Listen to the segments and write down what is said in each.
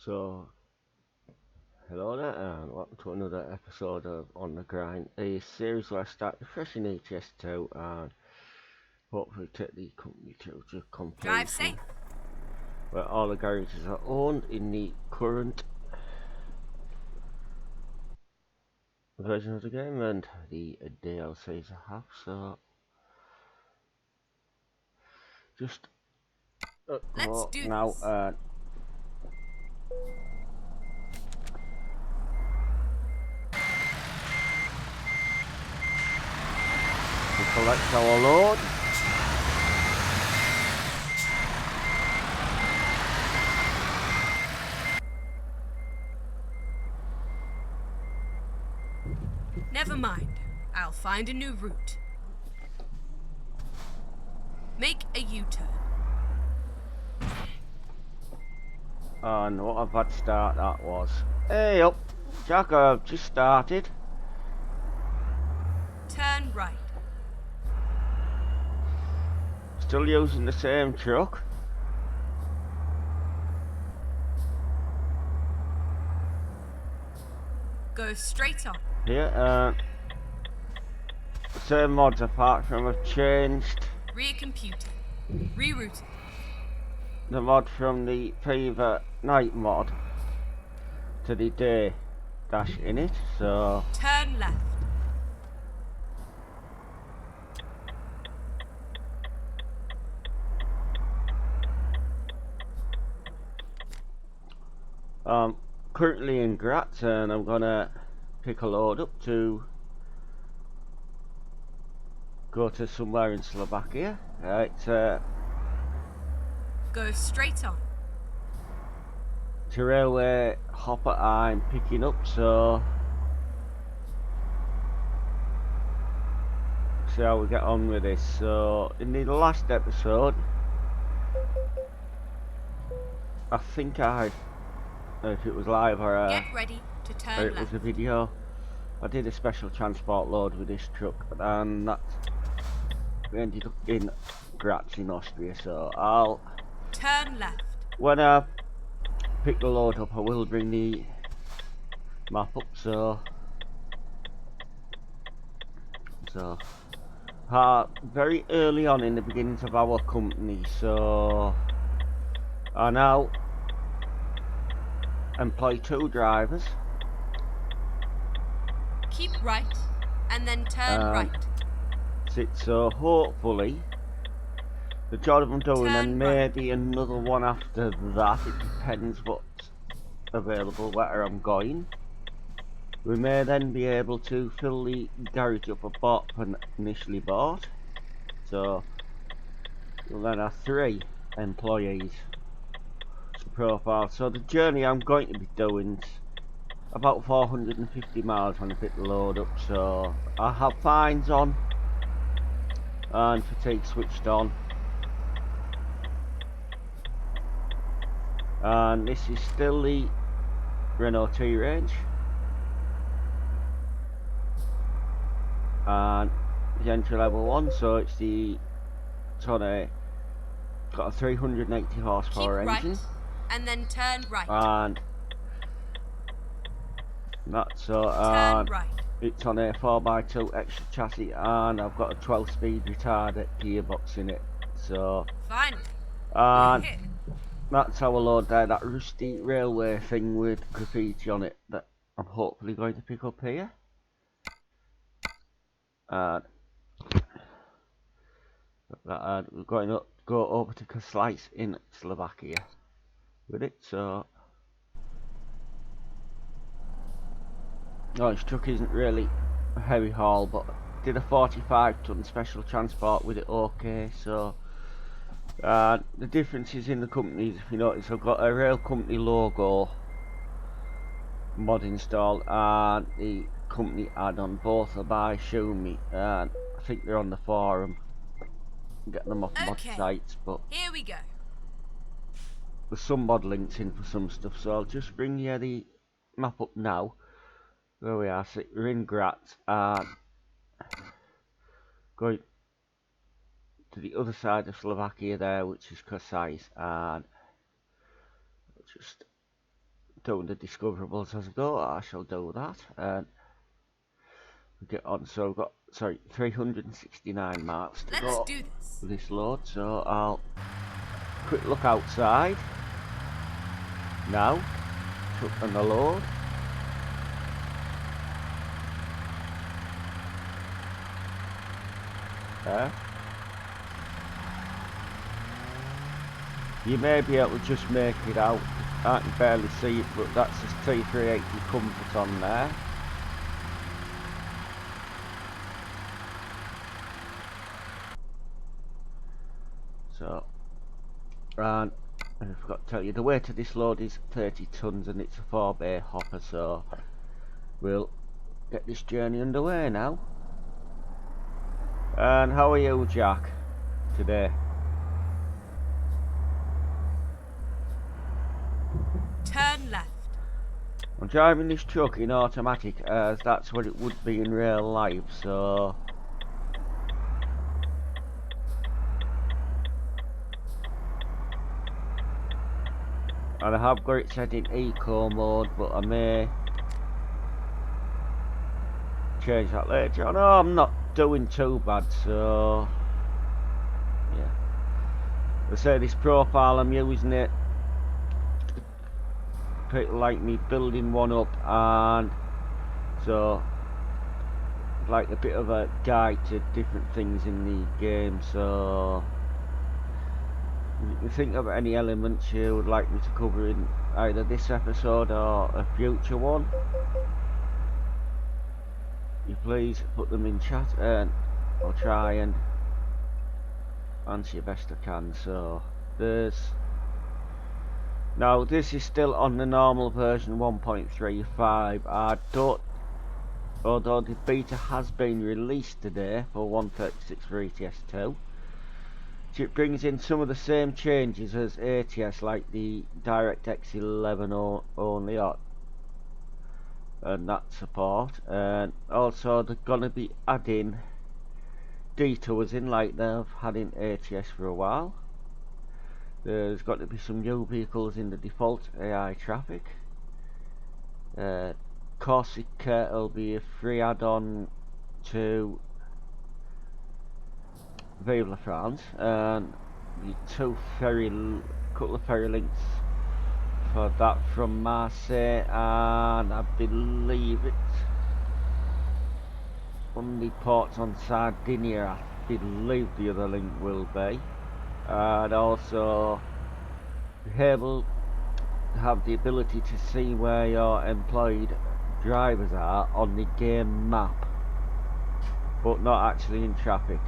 So, hello there, and welcome to another episode of On the Grind, a series where I start fresh in HS2 and hopefully take the company to Drive safe. completion, where all the garages are owned in the current version of the game and the DLCs I have. So, just Let's go do now this. and we collect our load. Never mind. I'll find a new route. Make a U-turn. And what a bad start that was. Hey up, Jack, I've just started. Turn right. Still using the same truck. Go straight on. Here, same mods apart from I've changed Recomputing. Rerouting. the mod from the Fever night mod to the day dash in it, so Turn left. I'm currently in Graz and I'm gonna pick a load up to go to somewhere in Slovakia. It's a Go straight on. railway hopper I'm picking up, so see how we get on with this. So in the last episode I think I don't know if it was live or Get ready to or turn it was left. a video, I did a special transport load with this truck and that we ended up in Graz in Austria, so I'll Turn left. when I pick the load up I will bring the map up, so very early on in the beginnings of our company, so I now employ 2 drivers. Keep right and then turn right. So hopefully the job I'm doing Turn and right. maybe another one after that, it depends what's available, where I'm going. We may then be able to fill the garage up and initially bought, so we'll then have 3 employees to profile. So the journey I'm going to be doing is about 450 miles when I pick the load up, so I have fines on and fatigue switched on, and this is still the Renault T range, and the entry level one, so it's on a got a 380 horsepower Keep engine, right and then turn right. and that's Turn right. it's on a 4x2 extra chassis, and I've got a 12-speed retarded gearbox in it, so Finally. and We're here. that's our load there, that rusty railway thing with graffiti on it that I'm hopefully going to pick up here. And we're going to go over to Corsair in Slovakia with it, so this truck isn't really a heavy haul, but did a 45-ton special transport with it, okay. So the differences in the companies, if you notice, I've got a rail company logo mod installed and the company add-on, both are by Xiaomi, and I think they're on the forum, get them off mod Okay. sites, but Here we go. there's some mod links in for some stuff, so I'll just bring you the map up now. There we are, so we're in Graz and going to the other side of Slovakia there, which is Corsair, and just doing the discoverables as I go. I shall do that. And get on. So I've got 369 marks to Let's go do this. for this load. So I'll quick look outside now. Truck on the load. There. You may be able to just make it out. I can barely see it, but that's his T380 Comfort on there. So, and I forgot to tell you, the weight of this load is 30 tons and it's a 4-bay hopper, so we'll get this journey underway now. And how are you, Jack, today? Turn left. I'm driving this truck in automatic as that's what it would be in real life, so and I have got it set in eco mode, but I may change that later on. Oh, I'm not doing too bad, so yeah. I say this profile I'm using it, people like me building one up, and so like a bit of a guide to different things in the game. So if you think of any elements you would like me to cover in either this episode or a future one, you please put them in chat and I'll try and answer you best I can. So now this is still on the normal version 1.35. I don't, although the beta has been released today for 136 for ETS2, it brings in some of the same changes as ATS, like the DirectX 11 only and that support, and also they're gonna be adding detours in like they've had in ATS for a while. There's got to be some new vehicles in the default AI traffic. Corsair will be a free add-on to Vive la France, and the couple of ferry links for that from Marseille, and I believe it's one of the ports on Sardinia. I believe the other link will be, and also be able to have the ability to see where your employed drivers are on the game map, but not actually in traffic.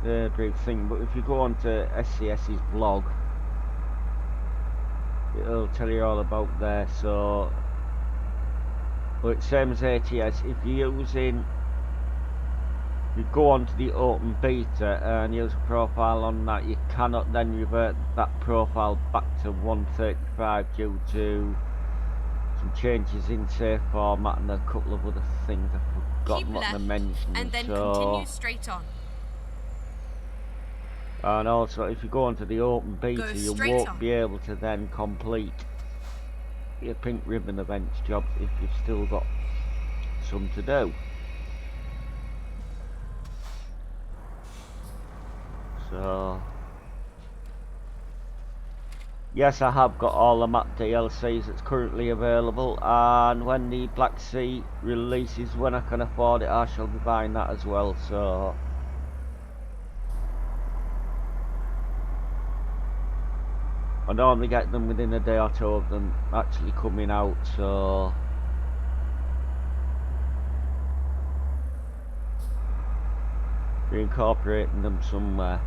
The brief thing, but if you go on to SCS's blog, it'll tell you all about there. So, but it's same as ATS. If you're using, you go on to the open beta and use a profile on that, you cannot then revert that profile back to 135 due to some changes in save format and a couple of other things I've forgotten what they mentioned. And then continue straight on. And also, if you go onto the open beta, you won't be able to then complete your pink ribbon events jobs if you've still got some to do. So, yes, I have got all the map DLCs that's currently available, and when the Black Sea releases, when I can afford it, I shall be buying that as well. So, I normally get them within a day or two of them actually coming out, so we're incorporating them somewhere.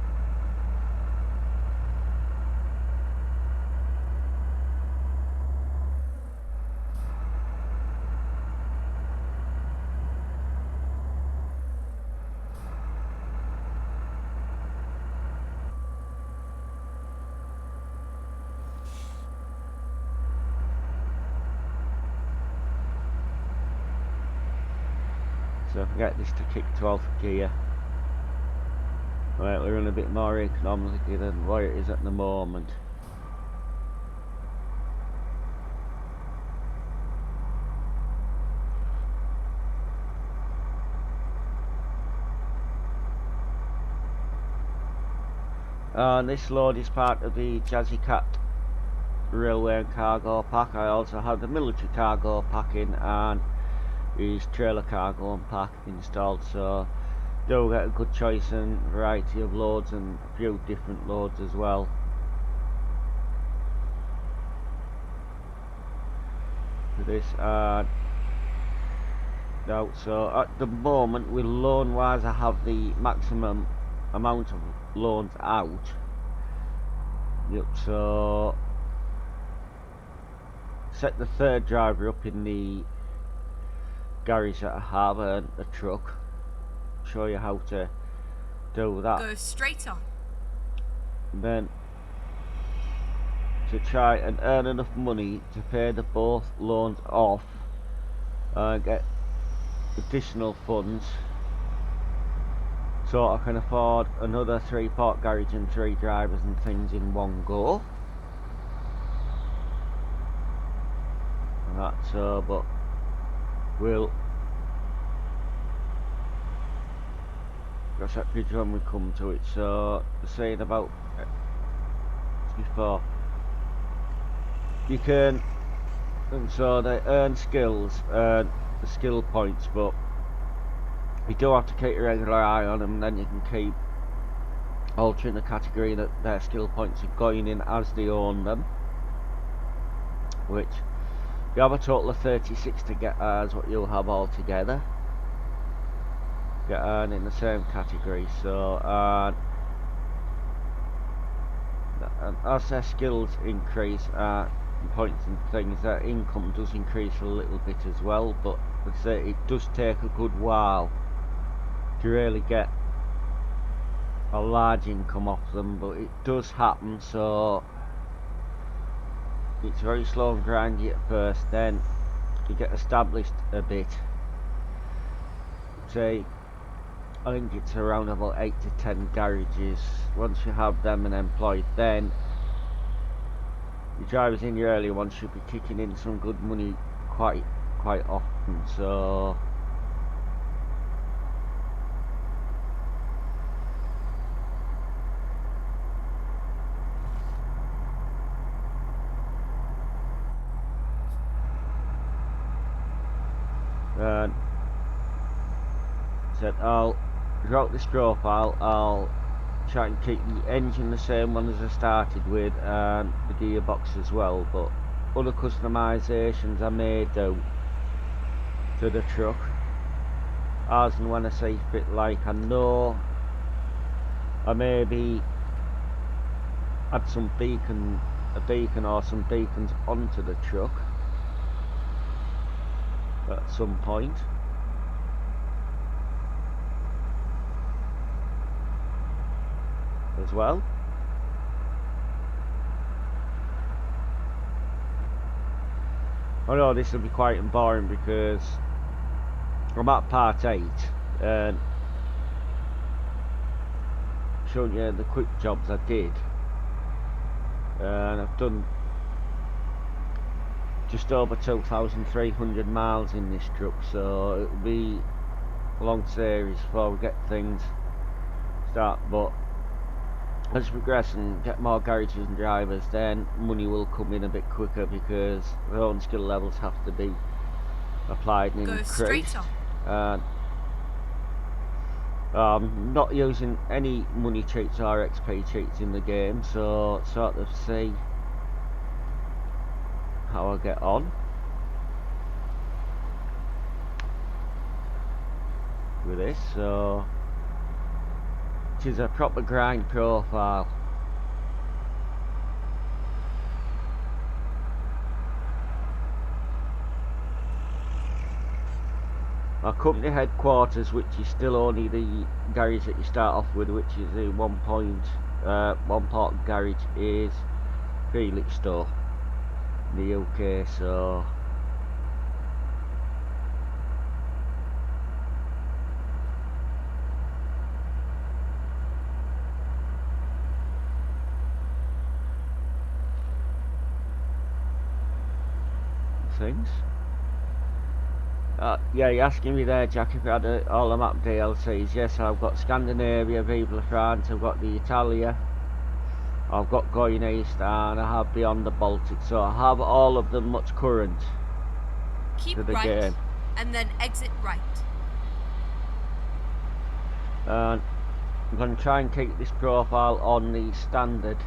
So if I get this to kick 12th gear, right, we're in a bit more economically than what it is at the moment. And this load is part of the Jazzy Cat railway and cargo pack. I also have the military cargo pack in and his trailer cargo and pack installed, so do get a good choice and variety of loads and a few different loads as well. For this now, so at the moment with loan wise I have the maximum amount of loans out. Yep, so set the third driver up in the garage that I have and a truck. Show you how to do that. Go straight on. And then to try and earn enough money to pay the both loans off and get additional funds so I can afford another 3-port garage and 3 drivers and things in one go. And that's but we'll cross that bridge when we come to it. So saying about before you can, and so they earn skills and skill points, but you do have to keep a regular eye on them, and then you can keep altering the category that their skill points are going in as they own them, which you have a total of 36 to get as what you'll have all together. Get earned in the same category, so and as their skills increase points and things, their income does increase a little bit as well, but like I say, it does take a good while to really get a large income off them, but it does happen. So it's very slow and grindy at first, then you get established a bit. Say I think it's around about 8 to 10 garages. Once you have them and employed, then your drivers in your early ones should be kicking in some good money quite often. So said I'll drop this profile. I'll try and keep the engine the same one as I started with and the gearbox as well, but other customisations I may do to the truck as and when I see fit. Like I know I maybe add some a beacon or some beacons onto the truck at some point. As well. I know this will be quite boring because I'm at part 8 and showing you the quick jobs I did, and I've done just over 2,300 miles in this truck, so it'll be a long series before we get things start, but as we progress and get more garages and drivers, then money will come in a bit quicker because their own skill levels have to be applied and increased. And I'm not using any money cheats or XP cheats in the game, so sort of see how I get on with this. So it is a proper grind profile. My company headquarters, which is still only the garage that you start off with, which is the 1-port garage, is Felixstowe in the UK. So things. Yeah, you're asking me there, Jack, if I had all the map DLCs. Yes, I've got Scandinavia, Vive la France, I've got the Italia, I've got going east and I have beyond the Baltic, so I have all of them much current Keep to the right, game. and then exit right. And I'm going to try and keep this profile on the standard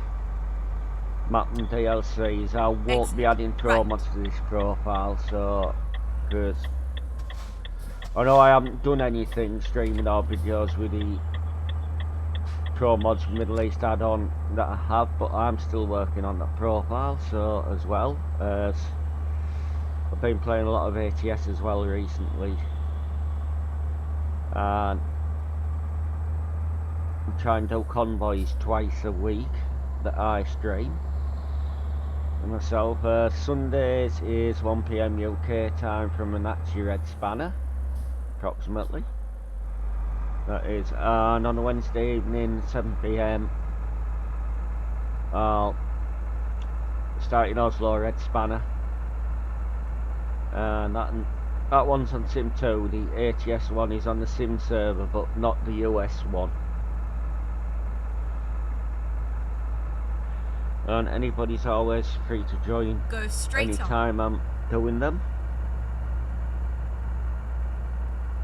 map and DLCs. I won't Exit be adding pro right. mods to this profile, so because I know I haven't done anything streaming our videos with the pro mods Middle East add-on that I have, but I'm still working on that profile, so as well as I've been playing a lot of ATS as well recently, and I'm trying to do convoys twice a week that I stream myself. Sundays is 1 PM UK time from an Apache Red Spanner, approximately. That is, and on a Wednesday evening, 7 PM, I'll start in Oslo Red Spanner, and that one's on Sim 2. The ATS one is on the Sim server, but not the US one. And anybody's always free to join Go straight on. anytime I'm doing them.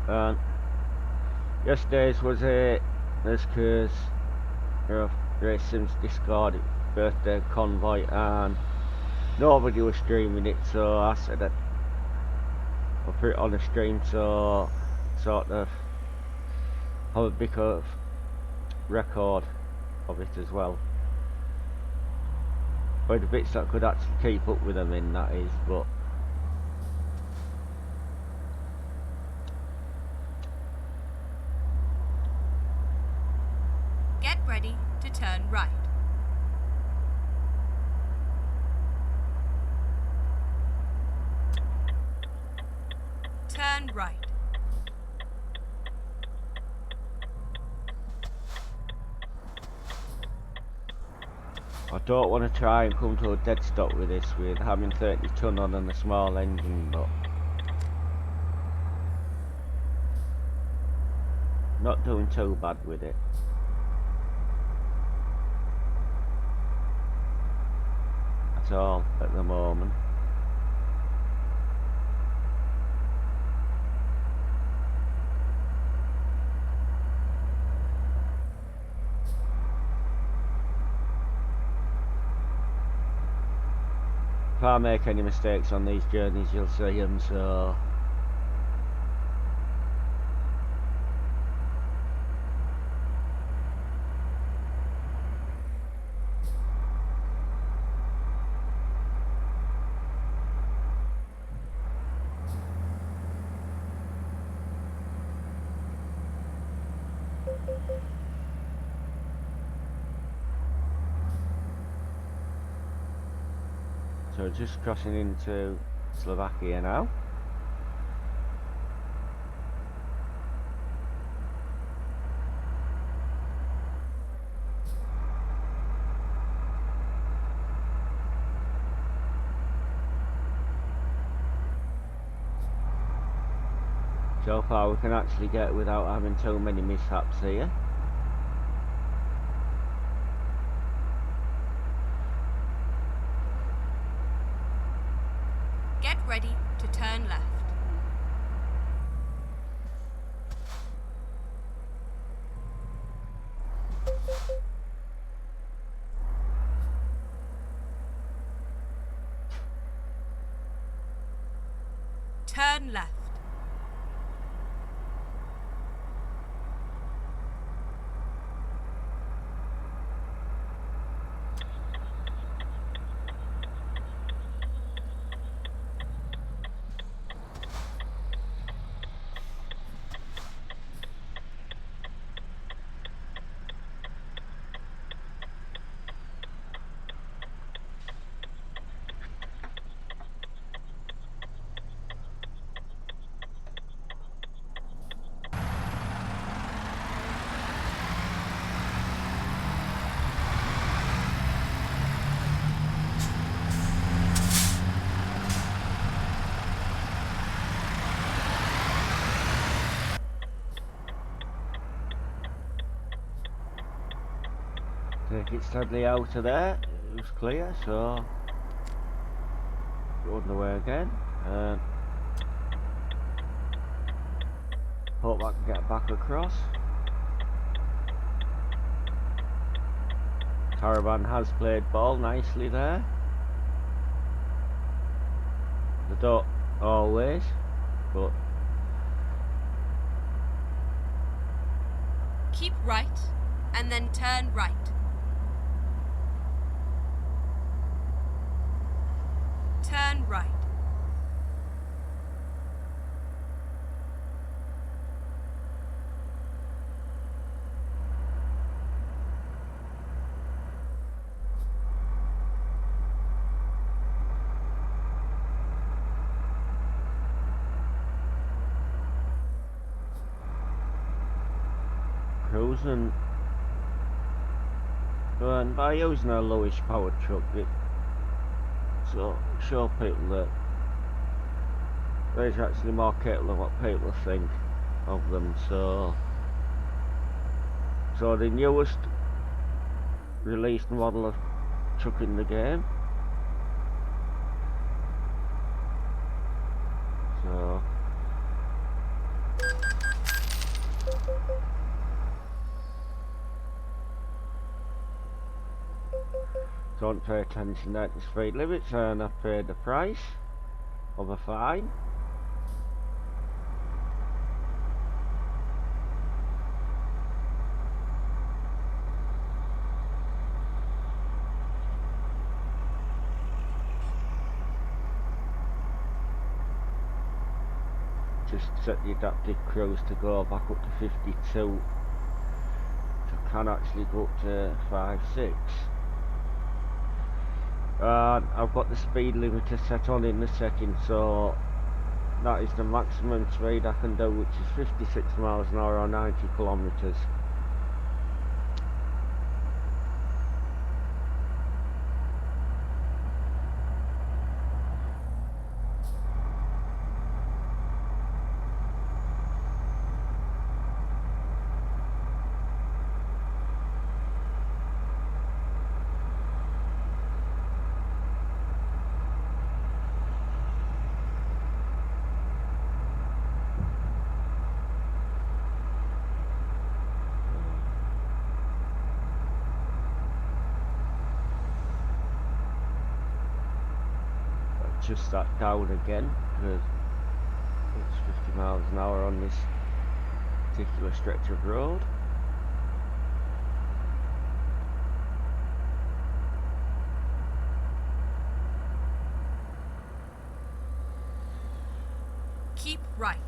And yesterday's was because Race Sims Discord birthday convoy, and nobody was streaming it, so I said that I'll put it on the stream, so sort of have a bit of record of it as well. By the bits that could actually keep up with them in, that is, but Get ready to turn right. Turn right. I don't want to try and come to a dead stop with this, with having 30 ton on and a small engine, but not doing too bad with it. At all, at the moment. If I make any mistakes on these journeys, you'll see them, so just crossing into Slovakia now. So far we can actually get without having too many mishaps here. Get ready to turn left. Turn left. take it steadily out of there. It was clear, so go on the way again. Hope I can get back across. Caravan has played ball nicely there. They don't always, but Keep right, and then turn right. Turn right. cruising. And by using a lowish powered truck, it so show people that there's actually more capable than what people think of them. So the newest released model of truck in the game. So don't pay attention to the speed limits, and I paid the price of a fine. Just set the adaptive cruise to go back up to 52. So I can actually go up to 5.6. I've got the speed limiter set on in the settings, so that is the maximum speed I can do, which is 56 miles an hour or 90 kilometers. Just that down again, because it's 50 miles an hour on this particular stretch of road. Keep right.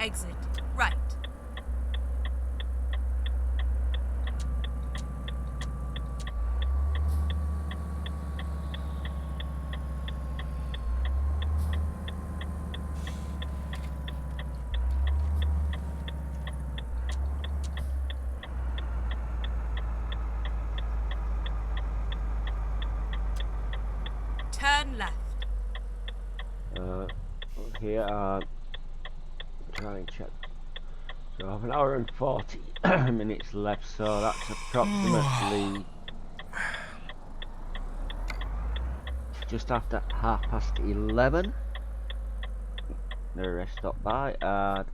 Exit right. Turn left. Here, try and check. So I have an hour and 40 minutes left, so that's approximately just after 11:30. The rest stop by, and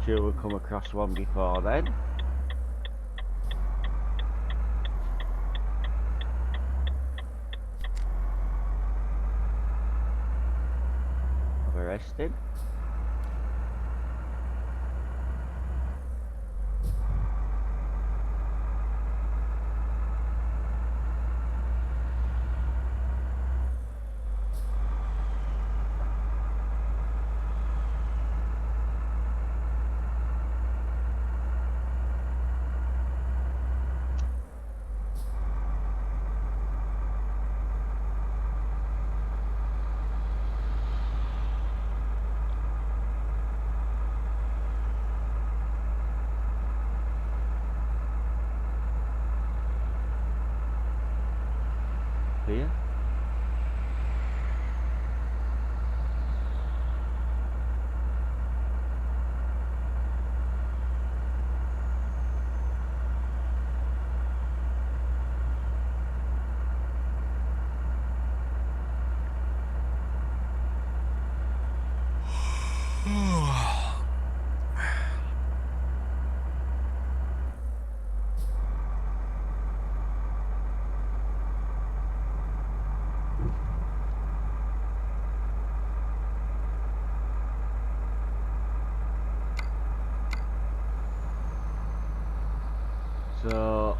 sure we'll come across one before then. Arrested. here. So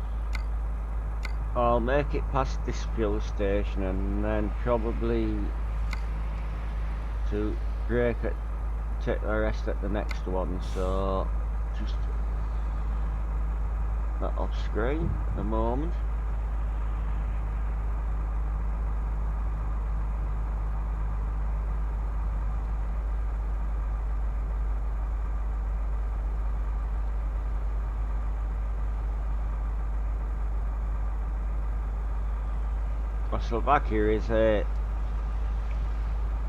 I'll make it past this fuel station and then probably to take the rest at the next one. So just that off screen at the moment. Slovakia is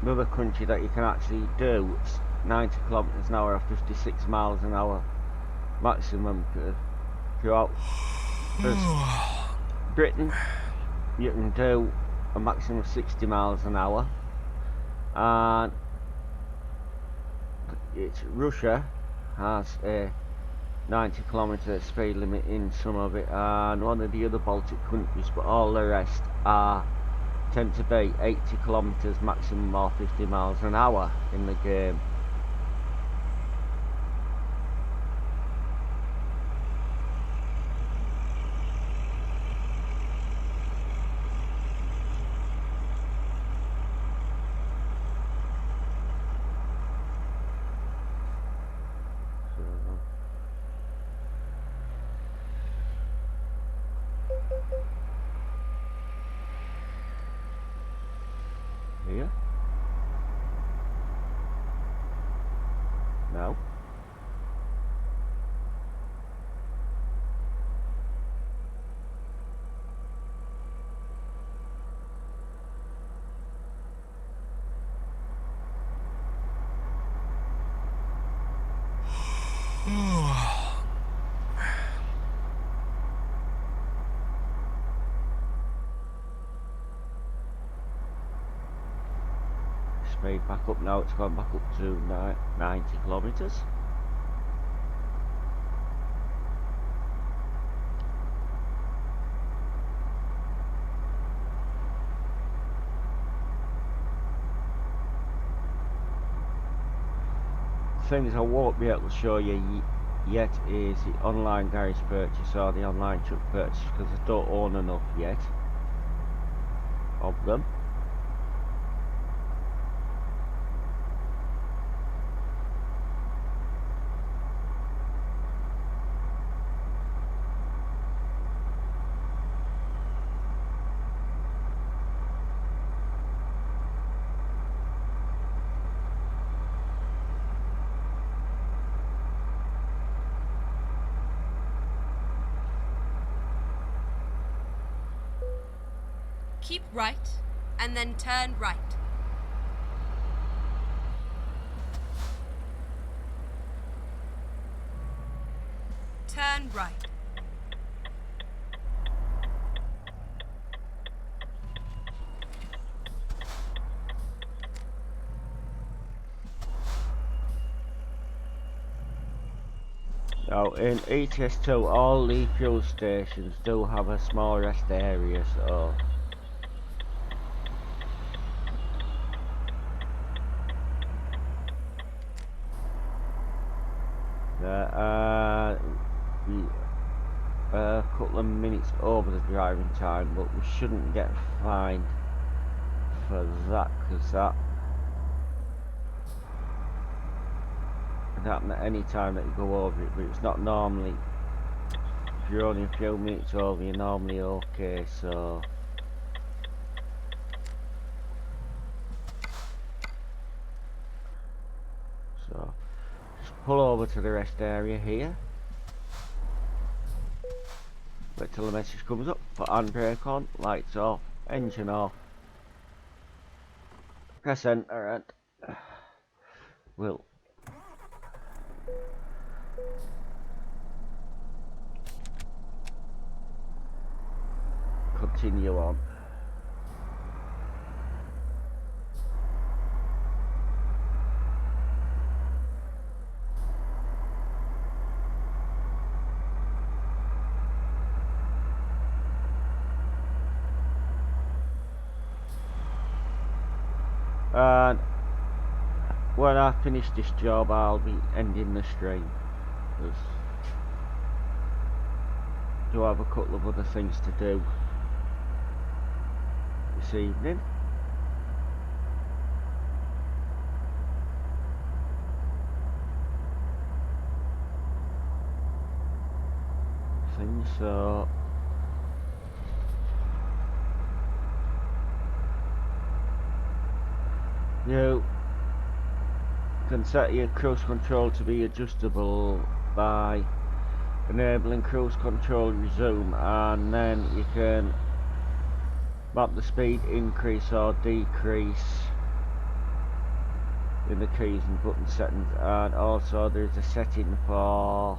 another country that you can actually do 90 kilometers an hour or 56 miles an hour maximum throughout. As Britain, you can do a maximum of 60 miles an hour, and Russia has a 90 kilometer speed limit in some of it, and one of the other Baltic countries, but all the rest tend to be 80 kilometers maximum or 50 miles an hour in the game. Here? No. Speed back up now, it's gone back up to 90 kilometers. Things I won't be able to show you yet is the online garage purchase or the online truck purchase, because I don't own enough yet of them. Keep right, and then turn right. Turn right. Now in ETS2 all the fuel stations do have a small rest area, so a couple of minutes over the driving time, but we shouldn't get fined for that, because that can happen at any time that you go over it, but it's not normally. If you're only a few minutes over, you're normally okay. So just pull over to the rest area here, wait till the message comes up, put handbrake on, lights off, engine off, press enter, and we'll continue on. And when I finish this job, I'll be ending the stream, because I do have a couple of other things to do this evening. So you can set your cruise control to be adjustable by enabling cruise control resume, and then you can map the speed increase or decrease in the keys and button settings, and also there's a setting for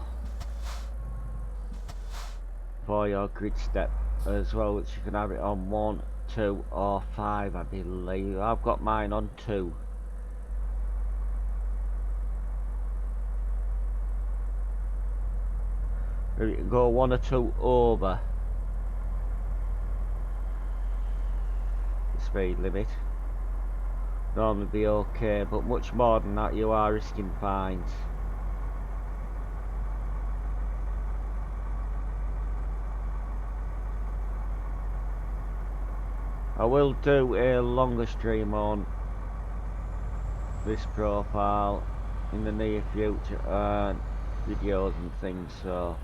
your grid step as well, which you can have it on 1, 2 or 5, I believe. I've got mine on 2. You can go 1 or 2 over the speed limit. Normally be okay, but much more than that you are risking fines. I will do a longer stream on this profile in the near future, and videos and things, so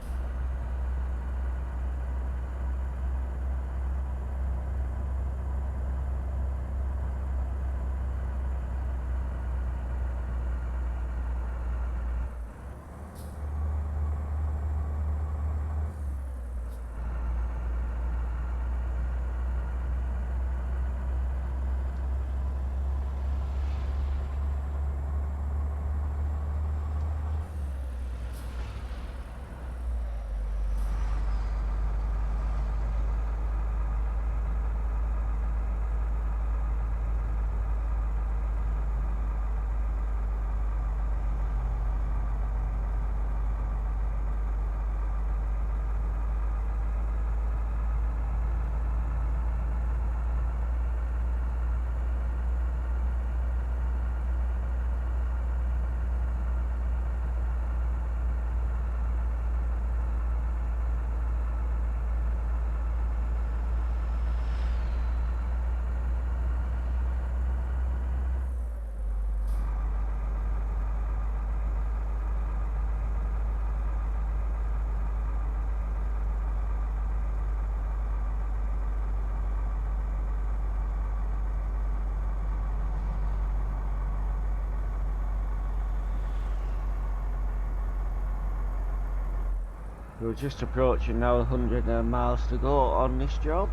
we're just approaching now 100 miles to go on this job.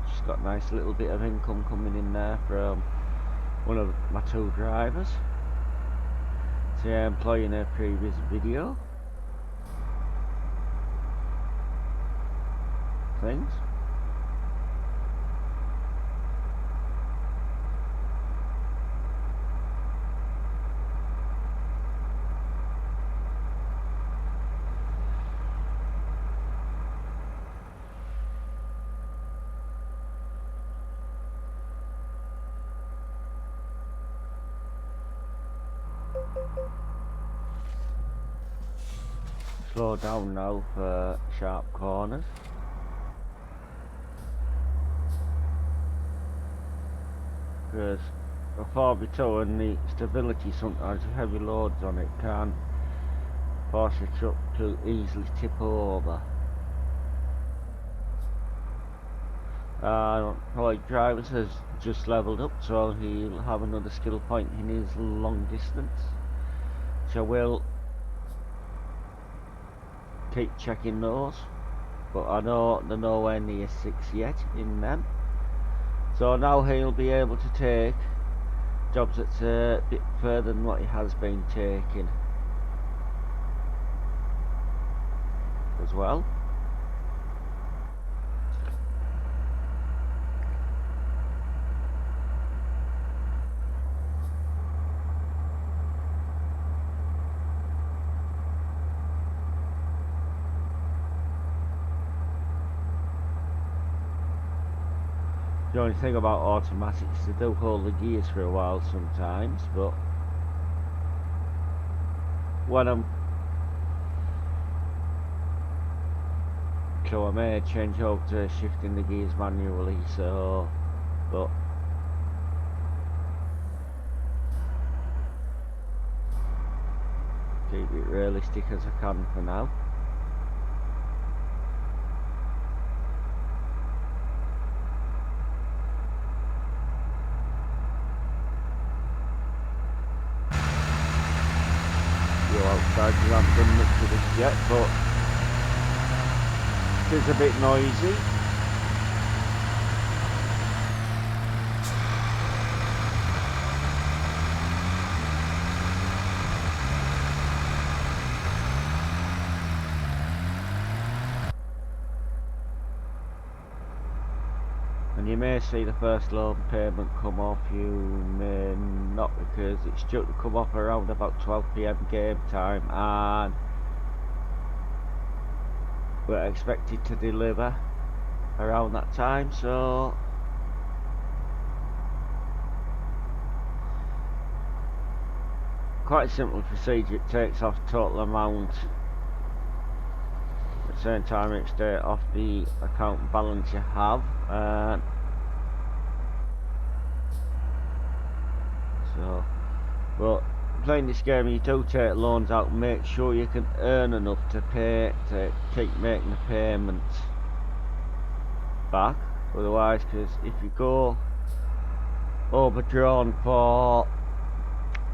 Just got a nice little bit of income coming in there from one of my 2 drivers. So yeah, employing a previous video things. Slow down now for sharp corners. Because a 4x2 and the stability sometimes with heavy loads on it can force your truck to easily tip over. Like drivers has just levelled up, so he'll have another skill point in his long distance. So we'll keep checking those. but I know they're nowhere near 6 yet in them. So now he'll be able to take jobs that's a bit further than what he has been taking as well. The only thing about automatics, they do hold the gears for a while sometimes, but when so I may change over to shifting the gears manually, so but keep it realistic as I can for now. You're outside because I haven't done much of this yet, but it's a bit noisy. And you may see the first loan payment come off, you may not, because it's due to come off around about 12 PM game time, and we're expected to deliver around that time, so quite a simple procedure. It takes off total amount, at the same time it's off the account balance you have, so but playing this game, you do take loans out, make sure you can earn enough to pay, to keep making the payments back, otherwise, because if you go overdrawn for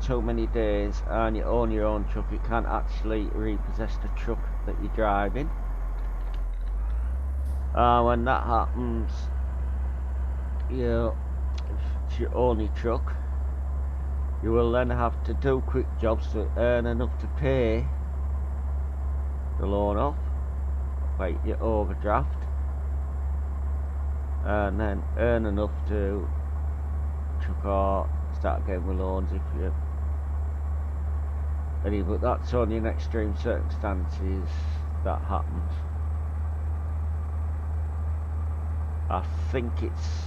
too many days and you own your own truck, you can't actually repossess the truck that you're driving. When that happens, if it's your only truck, you will then have to do quick jobs to earn enough to pay the loan off, like your overdraft, and then earn enough to truck or start again with loans if you any, but that's only in extreme circumstances that happens. I think it's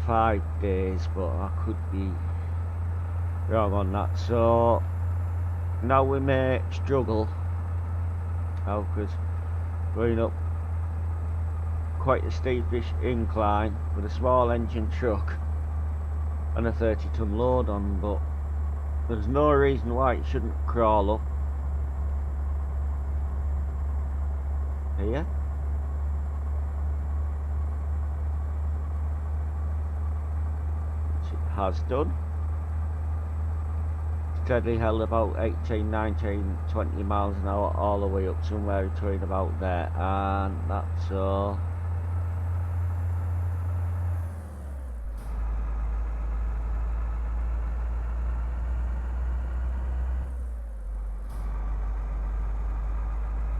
5 days, but I could be wrong on that. So now we may struggle now, because going up quite a steepish incline with a small engine truck and a 30-ton load on, but there's no reason why it shouldn't crawl up here. Which it has done. Steadily held about 18, 19, 20 miles an hour all the way up, somewhere between about there, and that's all.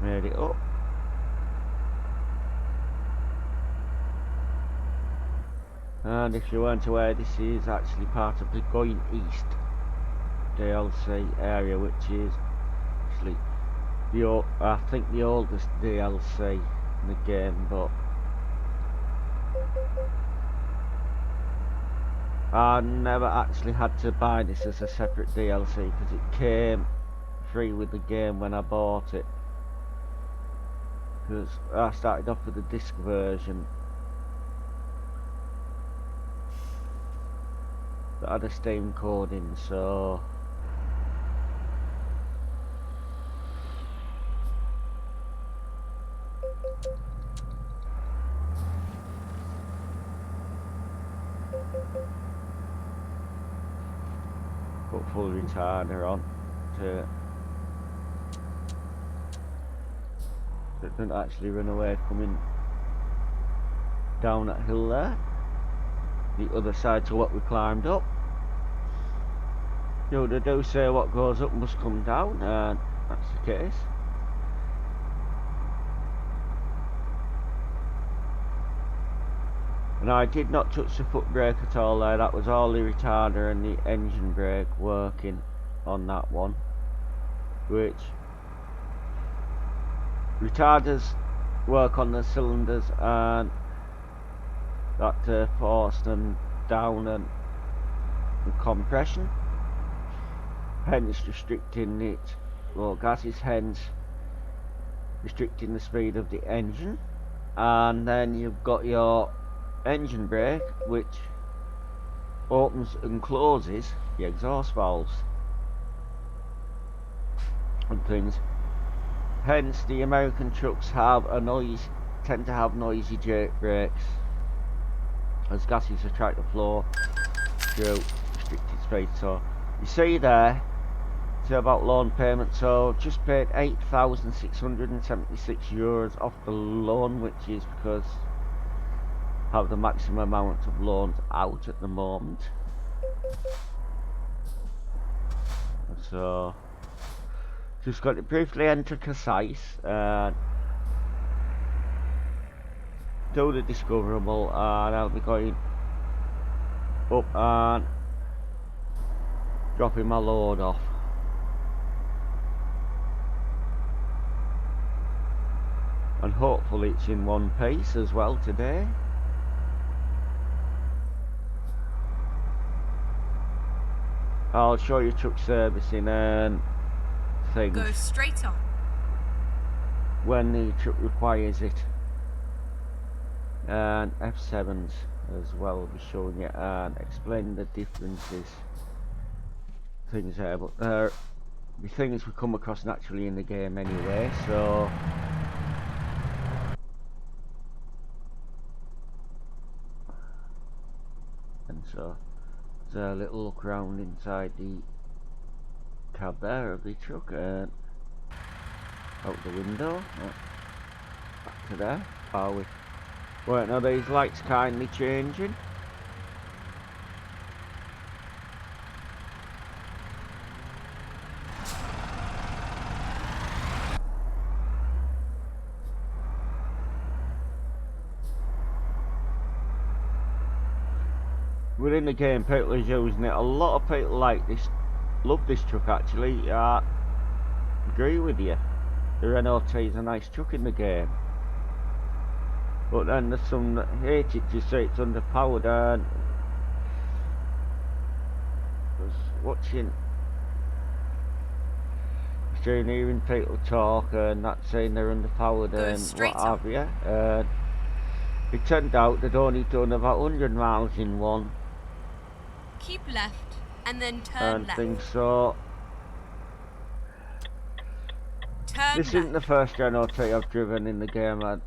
Made it up. And if you weren't aware, this is actually part of the Going East DLC area, which is actually I think the oldest DLC in the game, but I never actually had to buy this as a separate DLC because it came free with the game when I bought it, because I started off with the disc version that had a Steam code in, so put full retarder on to It didn't actually run away coming down that hill there. The other side to what we climbed up. You know, they do say what goes up must come down, and that's the case. And I did not touch the foot brake at all there. That was all the retarder and the engine brake working on that one. Which retarders work on the cylinders and that force them down and the compression, hence restricting it, well, gases, hence restricting the speed of the engine. And then you've got your engine brake, which opens and closes the exhaust valves and things. Hence the American trucks have tend to have noisy jerk brakes, as gases attract the flow through restricted speed. So you see there, it's about loan payment. So just paid €8,676 off the loan, which is because I have the maximum amount of loans out at the moment. So just got to briefly enter Concise and do the discoverable, and I'll be going up and dropping my load off. And hopefully it's in one piece as well today. I'll show you truck servicing and things. Go straight on. When the truck requires it. And F7s as well, will be showing you and explaining the differences. Things there, but they're the things we come across naturally in the game anyway, so so there's a little look around inside the cab there of the truck and out the window. Back to there. Are we? Right, now these lights kindly changing. Within the game, people are using it. A lot of people like this, love this truck actually. Agree with you. The Renault T is a nice truck in the game. But then there's some that hate it, just say it's underpowered, and I was watching, hearing people talk and that saying they're underpowered and what have you. And it turned out they'd only done about 100 miles in one. Keep left and then turn left. Things, so this isn't the first Renault T I've driven in the game. I've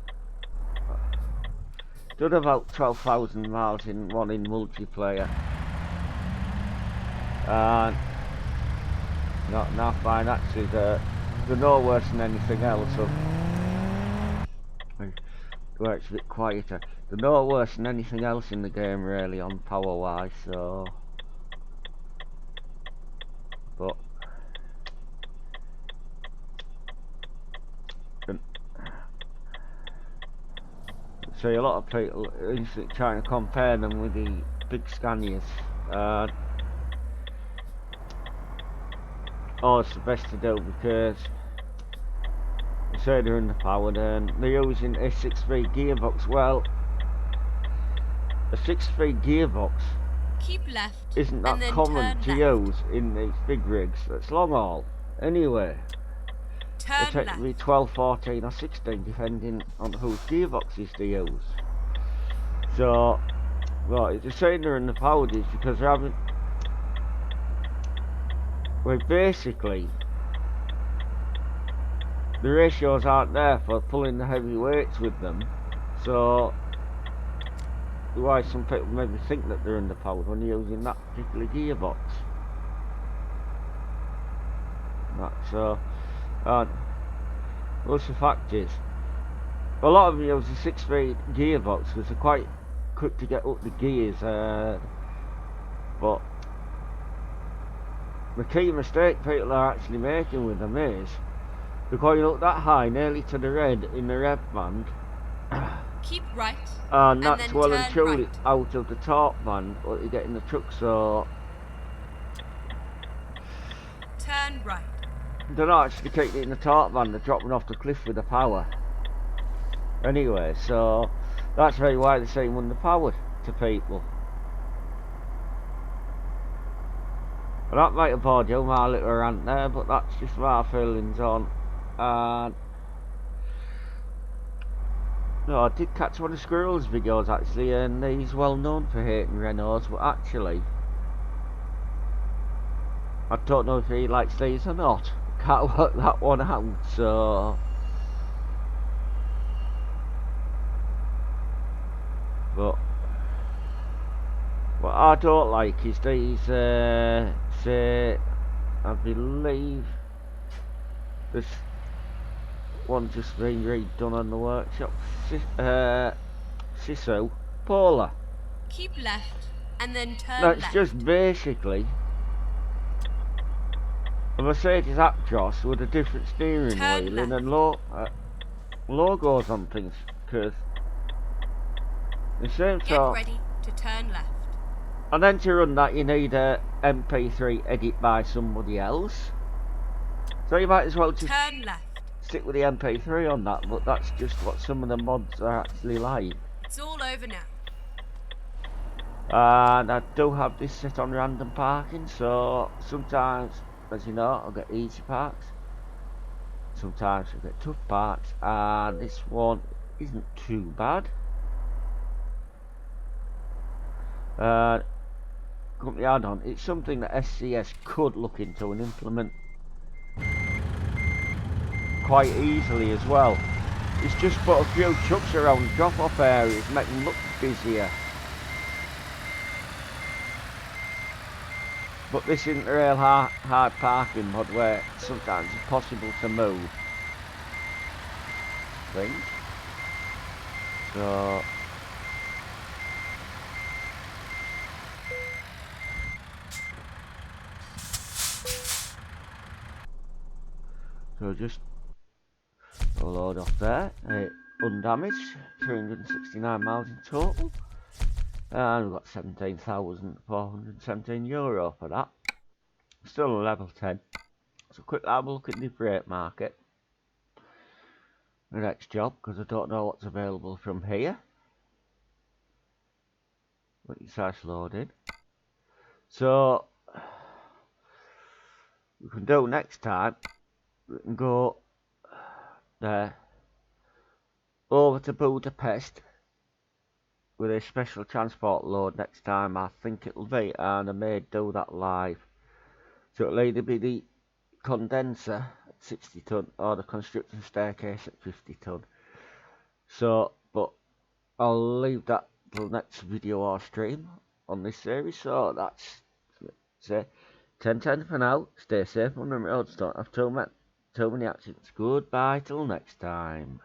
done about 12,000 miles in one in multiplayer, and not fine actually. They're no worse than anything else. So where it's a bit quieter, they're no worse than anything else in the game really on power wise. So, but see a lot of people trying to compare them with the big Scanias. Oh, it's the best to do because they say they're underpowered and they're using a 6-speed gearbox. Well, a 6-speed gearbox keep left isn't that common to use in these big rigs. It's long haul anyway. It takes me 12, 14 or 16 depending on whose gearboxes they use. So, well, it's a saying they're underpowered is because they're having, well, basically the ratios aren't there for pulling the heavy weights with them. So why some people maybe think that they're underpowered when you're using that particular gearbox. That's well, the fact is, A lot of them use a 6-speed gearbox because they're quite quick to get up the gears, but the key mistake people are actually making with them is they're going up that high, nearly to the red in the rev band, Keep right, and and that's then well and turn truly right. out of the torque band what you get in the truck, so Turn right. they're not actually taking it in the torque band, they're dropping off the cliff with the power. Anyway, so that's very why they're saying underpowered to people. And that might have bored you, my little rant there, but that's just my feelings on. And no, I did catch one of Squirrel's videos actually, and he's well known for hating Renaults, but actually, I don't know if he likes these or not. Can't work that one out, so. But what I don't like is these, say, I believe this one just been redone on the workshop. Siso Polar. Keep left, and then turn That's left. just basically a Mercedes Actros with a different steering Turn wheel left. and logos on things. Because the same Get sort. ready to turn left. And then to run that, you need a MP3 edit by somebody else. So you might as well just Turn left. stick with the MP3 on that. But that's just what some of the mods are actually like. It's all over now. And I do have this set on random parking, so sometimes, as you know, I'll get easy parks, sometimes I'll get tough parks, and this one isn't too bad. Company add-on, it's something that SCS could look into and implement quite easily as well. It's just put a few trucks around drop-off areas, make them look busier. But this isn't a real hard parking mod where sometimes it's possible to move things. So just a load off there, undamaged, 369 miles in total, and we've got €17,417 for that. Still a level 10. So quick have a look at the freight market. The next job, because I don't know what's available from here. What you start loading. So we can do next time. We can go there over to Budapest with a special transport load next time. I think it'll be, and I may do that live. So it'll either be the condenser at 60 ton or the construction staircase at 50 ton. So, but I'll leave that till next video or stream on this series. So that's say 10-10 for now. Stay safe on the roads. Don't have too many accidents. Goodbye till next time.